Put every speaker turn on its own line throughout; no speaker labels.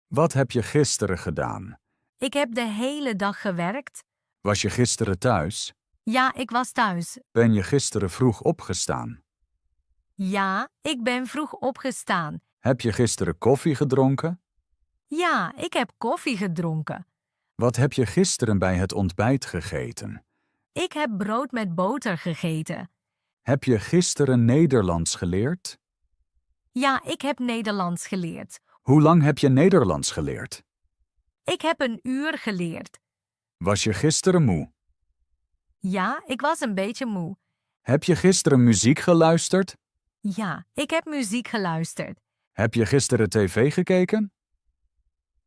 Wat heb je gisteren gedaan?
Ik heb de hele dag gewerkt.
Was je gisteren thuis?
Ja, ik was thuis.
Ben je gisteren vroeg opgestaan?
Ja, ik ben vroeg opgestaan.
Heb je gisteren koffie gedronken?
Ja, ik heb koffie gedronken.
Wat heb je gisteren bij het ontbijt gegeten?
Ik heb brood met boter gegeten.
Heb je gisteren Nederlands geleerd?
Ja, ik heb Nederlands geleerd.
Hoe lang heb je Nederlands geleerd?
Ik heb een uur geleerd.
Was je gisteren moe?
Ja, ik was een beetje moe.
Heb je gisteren muziek geluisterd?
Ja, ik heb muziek geluisterd.
Heb je gisteren tv gekeken?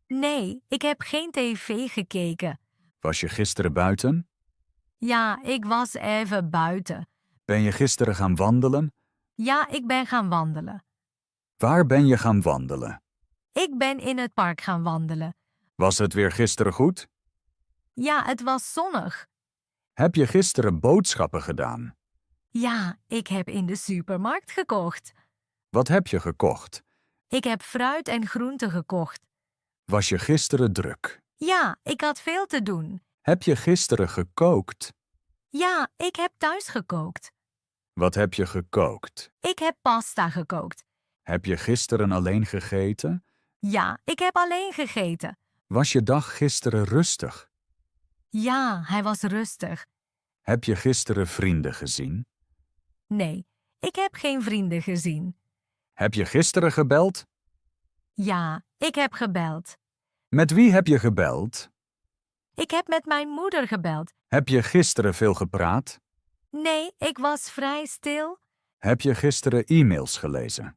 Nee, ik heb geen tv gekeken.
Was je gisteren buiten?
Ja, ik was even buiten.
Ben je gisteren gaan wandelen?
Ja, ik ben gaan wandelen.
Waar ben je gaan wandelen?
Ik ben in het park gaan wandelen.
Was het weer gisteren goed?
Ja, het was zonnig.
Heb je gisteren boodschappen gedaan?
Ja, ik heb in de supermarkt gekocht.
Wat heb je gekocht?
Ik heb fruit en groenten gekocht.
Was je gisteren druk?
Ja, ik had veel te doen.
Heb je gisteren gekookt?
Ja, ik heb thuis gekookt.
Wat heb je gekookt?
Ik heb pasta gekookt.
Heb je gisteren alleen gegeten?
Ja, ik heb alleen gegeten.
Was je dag gisteren rustig?
Ja, hij was rustig.
Heb je gisteren vrienden gezien?
Nee, ik heb geen vrienden gezien.
Heb je gisteren gebeld?
Ja, ik heb gebeld.
Met wie heb je gebeld?
Ik heb met mijn moeder gebeld.
Heb je gisteren veel gepraat?
Nee, ik was vrij stil.
Heb je gisteren e-mails gelezen?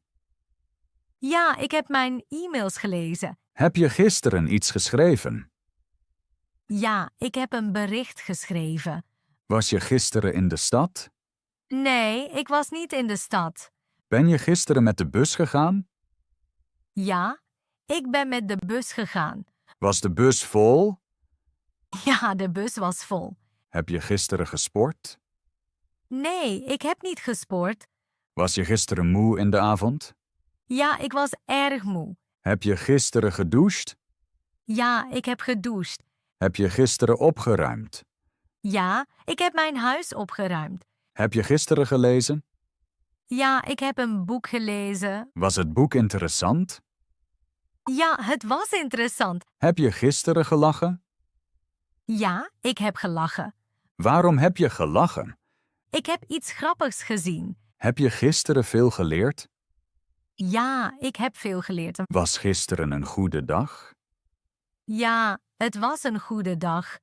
Ja, ik heb mijn e-mails gelezen.
Heb je gisteren iets geschreven?
Ja, ik heb een bericht geschreven.
Was je gisteren in de stad?
Nee, ik was niet in de stad.
Ben je gisteren met de bus gegaan?
Ja, ik ben met de bus gegaan.
Was de bus vol?
Ja, de bus was vol.
Heb je gisteren gesport?
Nee, ik heb niet gesport.
Was je gisteren moe in de avond?
Ja, ik was erg moe.
Heb je gisteren gedoucht?
Ja, ik heb gedoucht.
Heb je gisteren opgeruimd?
Ja, ik heb mijn huis opgeruimd.
Heb je gisteren gelezen?
Ja, ik heb een boek gelezen.
Was het boek interessant?
Ja, het was interessant.
Heb je gisteren gelachen?
Ja, ik heb gelachen.
Waarom heb je gelachen?
Ik heb iets grappigs gezien.
Heb je gisteren veel geleerd?
Ja, ik heb veel geleerd.
Was gisteren een goede dag?
Ja, het was een goede dag.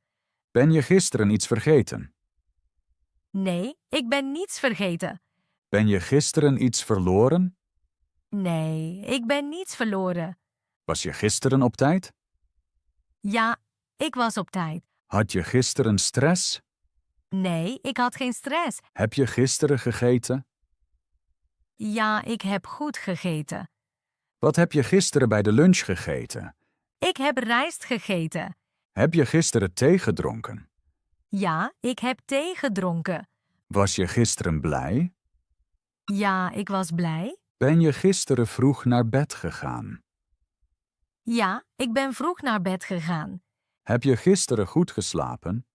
Ben je gisteren iets vergeten?
Nee, ik ben niets vergeten.
Ben je gisteren iets verloren?
Nee, ik ben niets verloren.
Was je gisteren op tijd?
Ja, ik was op tijd.
Had je gisteren stress?
Nee, ik had geen stress.
Heb je gisteren gegeten?
Ja, ik heb goed gegeten.
Wat heb je gisteren bij de lunch gegeten?
Ik heb rijst gegeten.
Heb je gisteren thee gedronken?
Ja, ik heb thee gedronken.
Was je gisteren blij?
Ja, ik was blij.
Ben je gisteren vroeg naar bed gegaan?
Ja, ik ben vroeg naar bed gegaan.
Heb je gisteren goed geslapen?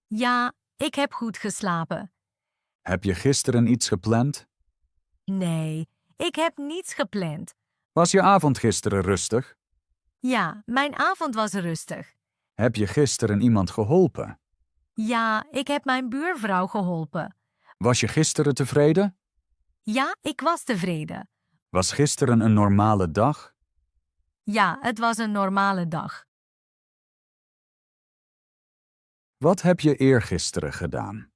Ja, ik heb goed geslapen.
Heb je gisteren iets gepland?
Nee, ik heb niets gepland.
Was je avond gisteren rustig?
Ja, mijn avond was rustig.
Heb je gisteren iemand geholpen?
Ja, ik heb mijn buurvrouw geholpen.
Was je gisteren tevreden?
Ja, ik was tevreden.
Was gisteren een normale dag?
Ja, het was een normale dag.
Wat heb je eergisteren gedaan?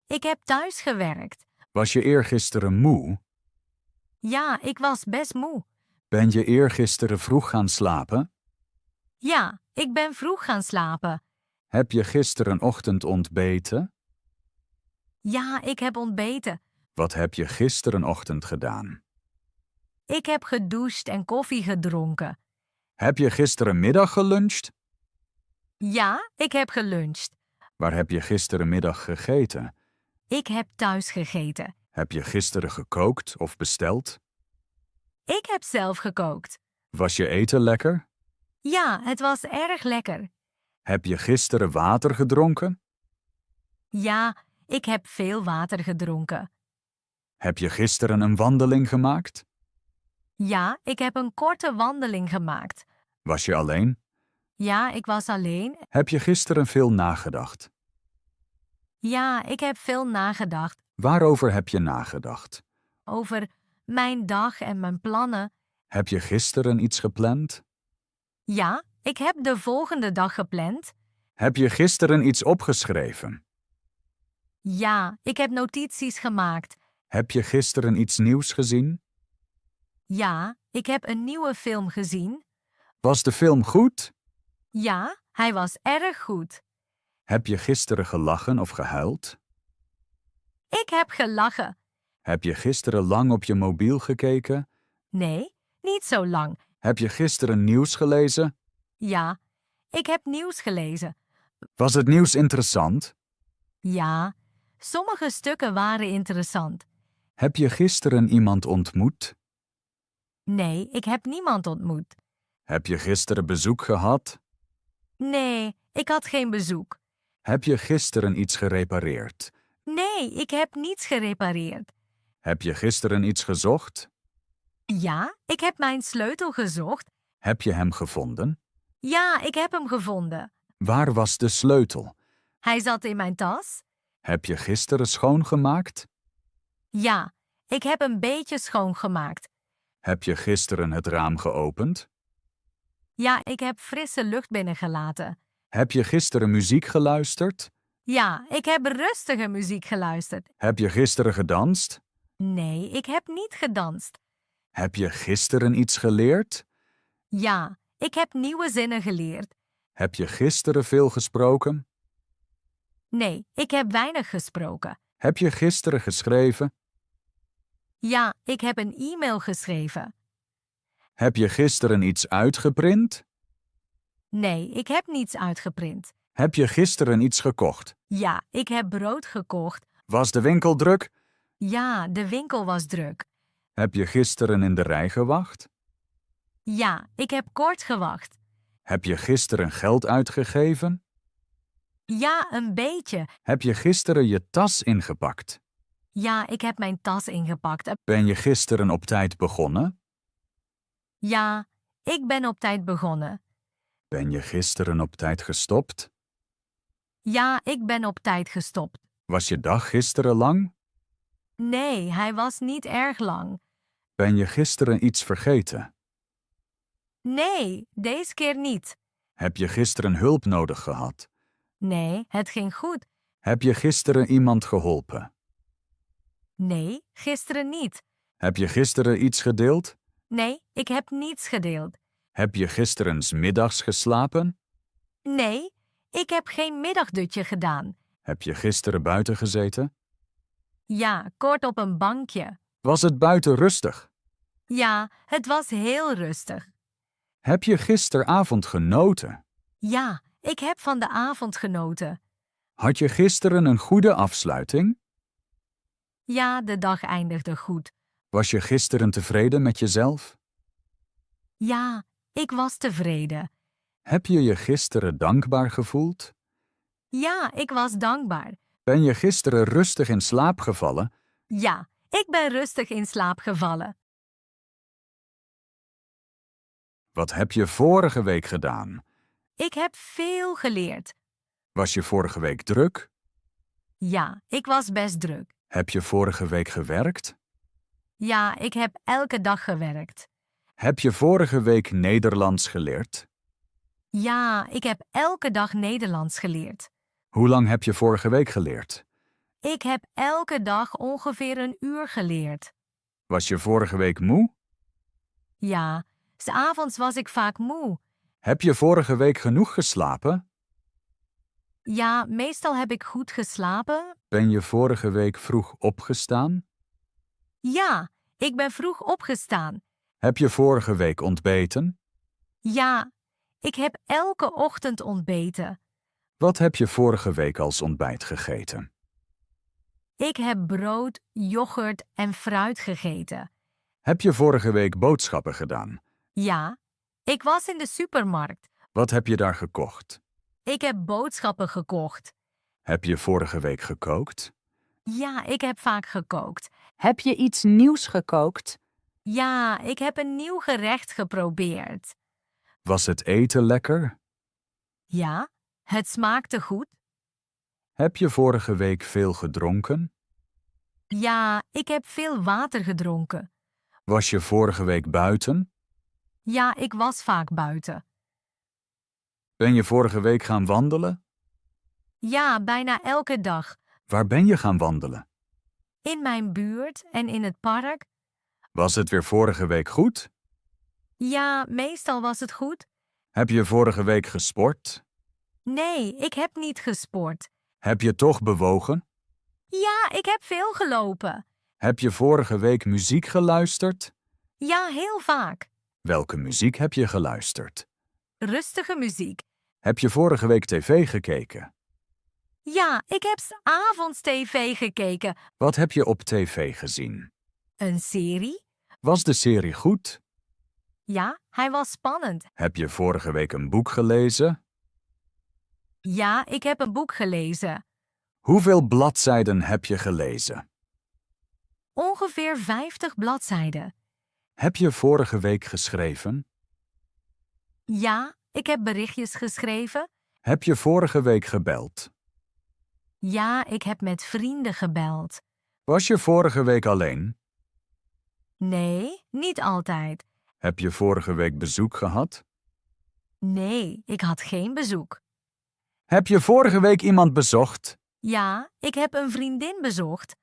Ik heb thuis gewerkt.
Was je eergisteren moe?
Ja, ik was best moe.
Ben je eergisteren vroeg gaan slapen?
Ja, ik ben vroeg gaan slapen.
Heb je gisterenochtend ontbeten?
Ja, ik heb ontbeten.
Wat heb je gisterenochtend gedaan?
Ik heb gedoucht en koffie gedronken.
Heb je gisterenmiddag geluncht?
Ja, ik heb geluncht.
Waar heb je gisterenmiddag gegeten?
Ik heb thuis gegeten.
Heb je gisteren gekookt of besteld?
Ik heb zelf gekookt.
Was je eten lekker?
Ja, het was erg lekker.
Heb je gisteren water gedronken?
Ja, ik heb veel water gedronken.
Heb je gisteren een wandeling gemaakt?
Ja, ik heb een korte wandeling gemaakt.
Was je alleen?
Ja, ik was alleen.
Heb je gisteren veel nagedacht?
Ja, ik heb veel nagedacht
Waarover heb je nagedacht?
over mijn dag en mijn plannen.
Heb je gisteren iets gepland?
Ja, ik heb de volgende dag gepland.
Heb je gisteren iets opgeschreven?
Ja, ik heb notities gemaakt.
Heb je gisteren iets nieuws gezien?
Ja, ik heb een nieuwe film gezien.
Was de film goed?
Ja, hij was erg goed.
Heb je gisteren gelachen of gehuild?
Ik heb gelachen.
Heb je gisteren lang op je mobiel gekeken?
Nee, niet zo lang.
Heb je gisteren nieuws gelezen?
Ja, ik heb nieuws gelezen.
Was het nieuws interessant?
Ja, sommige stukken waren interessant.
Heb je gisteren iemand ontmoet?
Nee, ik heb niemand ontmoet.
Heb je gisteren bezoek gehad?
Nee, ik had geen bezoek.
Heb je gisteren iets gerepareerd?
Nee, ik heb niets gerepareerd.
Heb je gisteren iets gezocht?
Ja, ik heb mijn sleutel gezocht.
Heb je hem gevonden?
Ja, ik heb hem gevonden.
Waar was de sleutel?
Hij zat in mijn tas.
Heb je gisteren schoongemaakt?
Ja, ik heb een beetje schoongemaakt.
Heb je gisteren het raam geopend?
Ja, ik heb frisse lucht binnengelaten.
Heb je gisteren muziek geluisterd?
Ja, ik heb rustige muziek geluisterd.
Heb je gisteren gedanst?
Nee, ik heb niet gedanst.
Heb je gisteren iets geleerd?
Ja, ik heb nieuwe zinnen geleerd.
Heb je gisteren veel gesproken?
Nee, ik heb weinig gesproken.
Heb je gisteren geschreven?
Ja, ik heb een e-mail geschreven.
Heb je gisteren iets uitgeprint?
Nee, ik heb niets uitgeprint.
Heb je gisteren iets gekocht?
Ja, ik heb brood gekocht.
Was de winkel druk?
Ja, de winkel was druk.
Heb je gisteren in de rij gewacht?
Ja, ik heb kort gewacht.
Heb je gisteren geld uitgegeven?
Ja, een beetje.
Heb je gisteren je tas ingepakt?
Ja, ik heb mijn tas ingepakt.
Ben je gisteren op tijd begonnen?
Ja, ik ben op tijd begonnen.
Ben je gisteren op tijd gestopt?
Ja, ik ben op tijd gestopt.
Was je dag gisteren lang?
Nee, hij was niet erg lang.
Ben je gisteren iets vergeten?
Nee, deze keer niet.
Heb je gisteren hulp nodig gehad?
Nee, het ging goed.
Heb je gisteren iemand geholpen?
Nee, gisteren niet.
Heb je gisteren iets gedeeld?
Nee, ik heb niets gedeeld.
Heb je gisteren 's middags geslapen?
Nee, ik heb geen middagdutje gedaan.
Heb je gisteren buiten gezeten?
Ja, kort op een bankje.
Was het buiten rustig?
Ja, het was heel rustig.
Heb je gisteravond genoten?
Ja, ik heb van de avond genoten.
Had je gisteren een goede afsluiting?
Ja, de dag eindigde goed.
Was je gisteren tevreden met jezelf?
Ja, ik was tevreden.
Heb je je gisteren dankbaar gevoeld?
Ja, ik was dankbaar.
Ben je gisteren rustig in slaap gevallen?
Ja, ik ben rustig in slaap gevallen.
Wat heb je vorige week gedaan?
Ik heb veel geleerd.
Was je vorige week druk?
Ja, ik was best druk.
Heb je vorige week gewerkt?
Ja, ik heb elke dag gewerkt.
Heb je vorige week Nederlands geleerd?
Ja, ik heb elke dag Nederlands geleerd.
Hoe lang heb je vorige week geleerd?
Ik heb elke dag ongeveer een uur geleerd.
Was je vorige week moe?
Ja, 's avonds was ik vaak moe.
Heb je vorige week genoeg geslapen?
Ja, meestal heb ik goed geslapen.
Ben je vorige week vroeg opgestaan?
Ja, ik ben vroeg opgestaan.
Heb je vorige week ontbeten?
Ja, ik heb elke ochtend ontbeten.
Wat heb je vorige week als ontbijt gegeten?
Ik heb brood, yoghurt en fruit gegeten.
Heb je vorige week boodschappen gedaan?
Ja, Ik was in de supermarkt.
Wat heb je daar gekocht?
Ik heb boodschappen gekocht.
Heb je vorige week gekookt?
Ja, ik heb vaak gekookt.
Heb je iets nieuws gekookt?
Ja, ik heb een nieuw gerecht geprobeerd.
Was het eten lekker?
Ja, het smaakte goed.
Heb je vorige week veel gedronken?
Ja, ik heb veel water gedronken.
Was je vorige week buiten?
Ja, ik was vaak buiten.
Ben je vorige week gaan wandelen?
Ja, bijna elke dag.
Waar ben je gaan wandelen?
In mijn buurt en in het park.
Was het weer vorige week goed?
Ja, meestal was het goed.
Heb je vorige week gesport?
Nee, ik heb niet gesport.
Heb je toch bewogen?
Ja, ik heb veel gelopen.
Heb je vorige week muziek geluisterd?
Ja, heel vaak.
Welke muziek heb je geluisterd?
Rustige muziek.
Heb je vorige week tv gekeken?
Ja, ik heb 's avonds tv gekeken.
Wat heb je op tv gezien?
Een serie?
Was de serie goed?
Ja, hij was spannend.
Heb je vorige week een boek gelezen?
Ja, ik heb een boek gelezen.
Hoeveel bladzijden heb je gelezen?
Ongeveer 50 bladzijden.
Heb je vorige week geschreven?
Ja, ik heb berichtjes geschreven.
Heb je vorige week gebeld?
Ja, ik heb met vrienden gebeld.
Was je vorige week alleen?
Nee, niet altijd.
Heb je vorige week bezoek gehad?
Nee, ik had geen bezoek.
Heb je vorige week iemand bezocht?
Ja, ik heb een vriendin bezocht.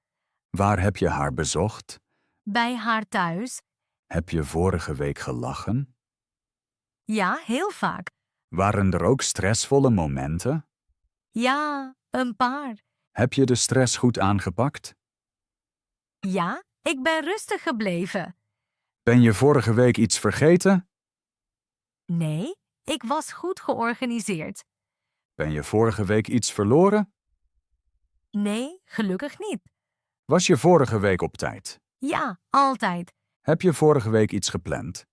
Waar heb je haar bezocht?
Bij haar thuis.
Heb je vorige week gelachen?
Ja, heel vaak.
Waren er ook stressvolle momenten?
Ja, een paar.
Heb je de stress goed aangepakt?
Ja, ik ben rustig gebleven.
Ben je vorige week iets vergeten?
Nee, ik was goed georganiseerd.
Ben je vorige week iets verloren?
Nee, gelukkig niet.
Was je vorige week op tijd?
Ja, altijd.
Heb je vorige week iets gepland?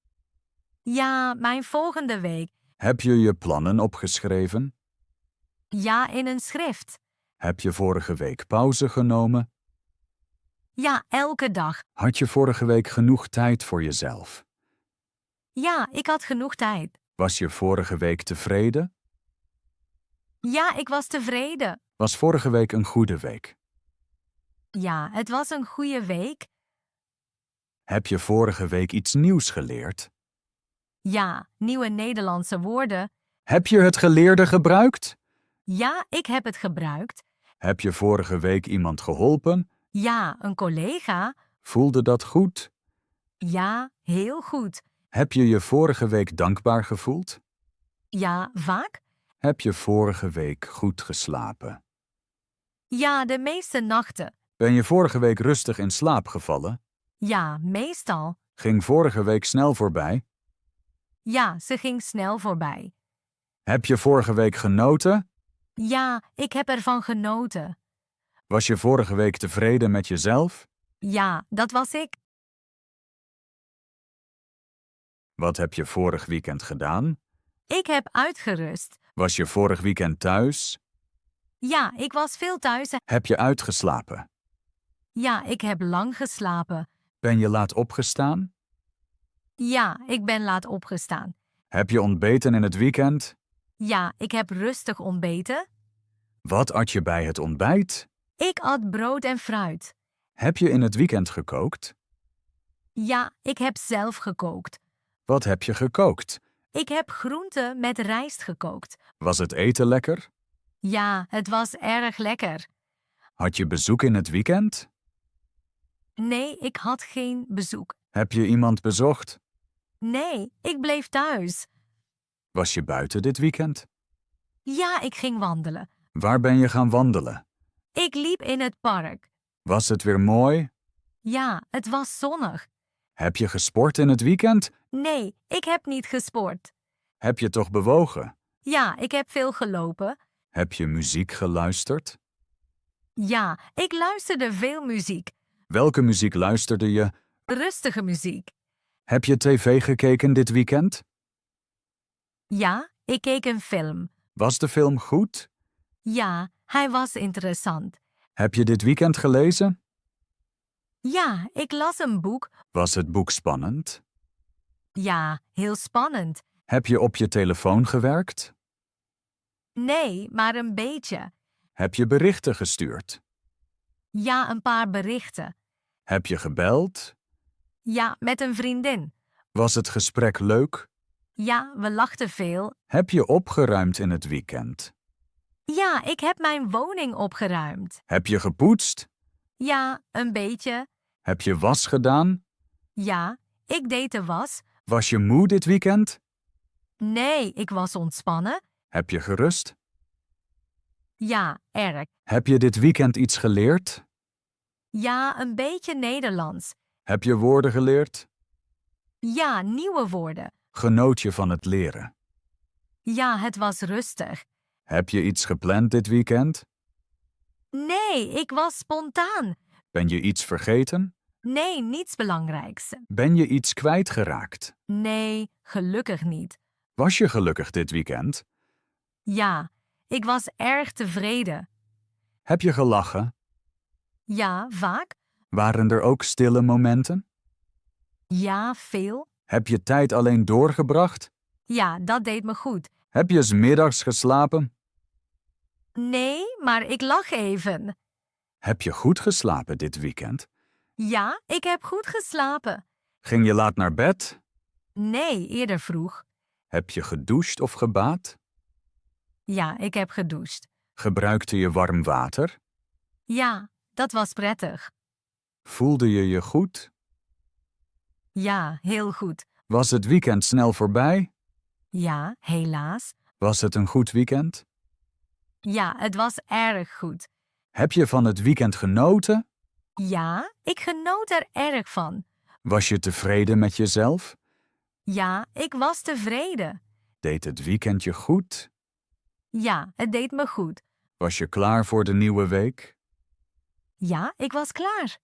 Ja, mijn volgende week.
Heb je je plannen opgeschreven?
Ja, in een schrift.
Heb je vorige week pauze genomen?
Ja, elke dag.
Had je vorige week genoeg tijd voor jezelf?
Ja, ik had genoeg tijd.
Was je vorige week tevreden?
Ja, ik was tevreden.
Was vorige week een goede week?
Ja, het was een goede week.
Heb je vorige week iets nieuws geleerd?
Ja, nieuwe Nederlandse woorden.
Heb je het geleerde gebruikt?
Ja, ik heb het gebruikt.
Heb je vorige week iemand geholpen?
Ja, een collega.
Voelde dat goed?
Ja, heel goed.
Heb je je vorige week dankbaar gevoeld?
Ja, vaak.
Heb je vorige week goed geslapen?
Ja, de meeste nachten.
Ben je vorige week rustig in slaap gevallen?
Ja, meestal.
Ging vorige week snel voorbij?
Ja, ze ging snel voorbij.
Heb je vorige week genoten?
Ja, ik heb ervan genoten.
Was je vorige week tevreden met jezelf?
Ja, dat was ik.
Wat heb je vorig weekend gedaan?
Ik heb uitgerust.
Was je vorig weekend thuis?
Ja, ik was veel thuis.
Heb je uitgeslapen?
Ja, ik heb lang geslapen.
Ben je laat opgestaan?
Ja, ik ben laat opgestaan.
Heb je ontbeten in het weekend?
Ja, ik heb rustig ontbeten.
Wat at je bij het ontbijt?
Ik at brood en fruit.
Heb je in het weekend gekookt?
Ja, ik heb zelf gekookt.
Wat heb je gekookt?
Ik heb groenten met rijst gekookt.
Was het eten lekker?
Ja, het was erg lekker.
Had je bezoek in het weekend?
Nee, ik had geen bezoek.
Heb je iemand bezocht?
Nee, ik bleef thuis.
Was je buiten dit weekend?
Ja, ik ging wandelen.
Waar ben je gaan wandelen?
Ik liep in het park.
Was het weer mooi?
Ja, het was zonnig.
Heb je gesport in het weekend?
Nee, ik heb niet gesport.
Heb je toch bewogen?
Ja, ik heb veel gelopen.
Heb je muziek geluisterd?
Ja, ik luisterde veel muziek.
Welke muziek luisterde je?
Rustige muziek.
Heb je tv gekeken dit weekend?
Ja, ik keek een film.
Was de film goed?
Ja, hij was interessant.
Heb je dit weekend gelezen?
Ja, ik las een boek.
Was het boek spannend?
Ja, heel spannend.
Heb je op je telefoon gewerkt?
Nee, maar een beetje.
Heb je berichten gestuurd?
Ja, een paar berichten.
Heb je gebeld?
Ja, met een vriendin.
Was het gesprek leuk?
Ja, we lachten veel.
Heb je opgeruimd in het weekend?
Ja, ik heb mijn woning opgeruimd.
Heb je gepoetst?
Ja, een beetje.
Heb je was gedaan?
Ja, ik deed de was.
Was je moe dit weekend?
Nee, ik was ontspannen.
Heb je gerust?
Ja, erg.
Heb je dit weekend iets geleerd?
Ja, een beetje Nederlands.
Heb je woorden geleerd?
Ja, nieuwe woorden.
Genoot je van het leren?
Ja, het was rustig.
Heb je iets gepland dit weekend?
Nee, ik was spontaan.
Ben je iets vergeten?
Nee, niets belangrijks.
Ben je iets kwijtgeraakt?
Nee, gelukkig niet.
Was je gelukkig dit weekend?
Ja, ik was erg tevreden.
Heb je gelachen?
Ja, vaak.
Waren er ook stille momenten?
Ja, veel.
Heb je tijd alleen doorgebracht?
Ja, dat deed me goed.
Heb je 's middags geslapen?
Nee, maar ik lag even.
Heb je goed geslapen dit weekend?
Ja, ik heb goed geslapen.
Ging je laat naar bed?
Nee, eerder vroeg.
Heb je gedoucht of gebaad?
Ja, ik heb gedoucht.
Gebruikte je warm water?
Ja, dat was prettig.
Voelde je je goed?
Ja, heel goed.
Was het weekend snel voorbij?
Ja, helaas.
Was het een goed weekend?
Ja, het was erg goed.
Heb je van het weekend genoten?
Ja, ik genoot er erg van.
Was je tevreden met jezelf?
Ja, ik was tevreden.
Deed het weekend je goed?
Ja, het deed me goed.
Was je klaar voor de nieuwe week?
Ja, ik was klaar.